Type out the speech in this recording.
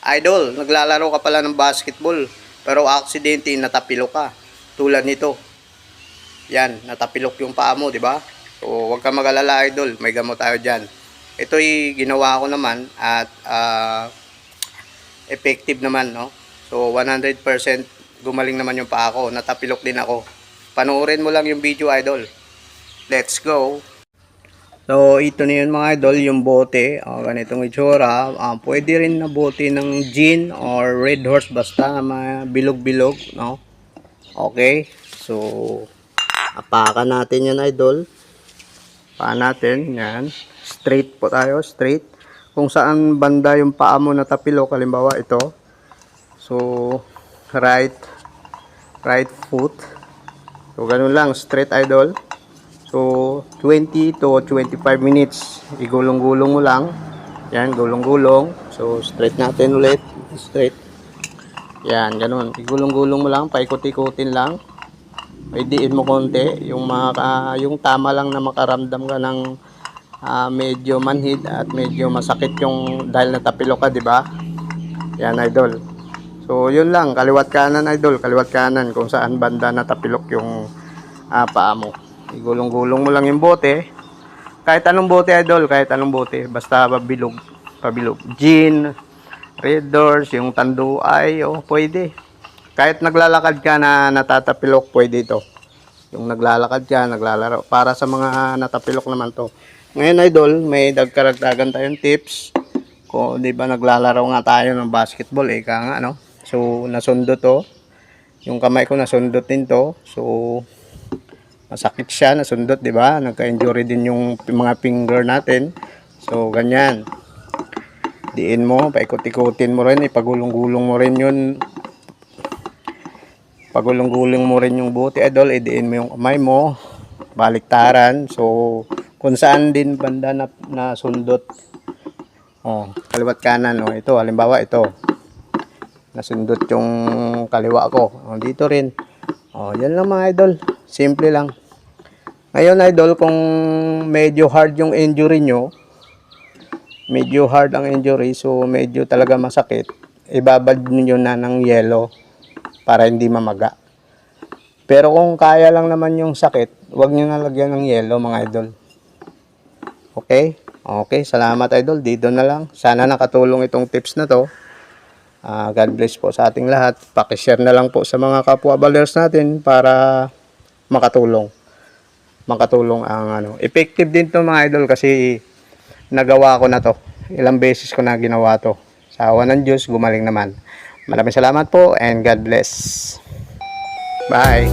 Idol, naglalaro ka pala ng basketball, pero aksidente natapilok ka. Tulad nito. Yan, natapilok yung paa mo, di ba? So, huwag ka mag-alala, idol. May gamot tayo dyan. Ito'y ginawa ko naman at effective naman, no? So, 100% gumaling naman yung paa ko. Natapilok din ako. Panoorin mo lang yung video, idol. Let's go! So, ito na yun mga idol, yung bote. Ganitong itsura. Pwede rin na bote ng gin or red horse, basta bilog-bilog, no? Okay. So, apakan natin yan, idol. Apakan natin. Yan. Straight po tayo. Straight. Kung saan banda yung paa mo natapilok, halimbawa ito. So, right foot. So, ganun lang. Straight, idol. So, 20 to 25 minutes. Igulong-gulong mo lang. Yan, gulong-gulong. So, straight natin ulit. Straight. Yan, ganun. Igulong-gulong mo lang. Paikot-ikutin lang. Idiin mo konti. Yung tama lang na makaramdam ka ng medyo manhid at medyo masakit yung dahil natapilok ka, di ba? Yan, idol. So, yun lang. Kaliwat kanan, idol. Kaliwat kanan kung saan banda natapilok yung paa mo. Igulong-gulong mo lang yung bote. Kahit anong bote, idol. Kahit anong bote. Basta pabilog. Pabilog. Gin, red doors, yung tanduay. Pwede. Kahit naglalakad ka na natatapilok, pwede ito. Yung naglalakad ka, naglalaro. Para sa mga natapilok naman to. Ngayon, idol, may dagkaragdagan tayong tips. Kung di ba naglalaro nga tayo ng basketball, nga, no? So, nasundot to. Yung kamay ko nasundot din to. So, masakit siya, nasundot, di ba? Nagka-injury din yung mga finger natin. So, ganyan. Diin mo, paikot-ikutin mo rin, ipagulong-gulong mo rin yun. Pagulong-gulong mo rin yung buti, idol, idiin mo yung kamay mo. Baliktaran. So, kung saan din banda na nasundot. Kaliwat kanan, ito, halimbawa, ito. Nasundot yung kaliwa ko. Dito rin. Yan lang mga idol. Simple lang. Ngayon, idol, kung medyo hard yung injury nyo, medyo hard ang injury, so medyo talaga masakit, ibabad nyo na ng yelo para hindi mamaga. Pero kung kaya lang naman yung sakit, huwag nyo nalagyan ng yelo, mga idol. Okay? Okay, salamat, idol. Dito na lang. Sana nakatulong itong tips na to. God bless po sa ating lahat. Pakishare na lang po sa mga kapwa ballers natin para makatulong ang effective din to mga idol, kasi nagawa ko na to, ilang beses ko na ginawa to, sa awa ng Diyos gumaling naman. Maraming salamat po and God bless. Bye.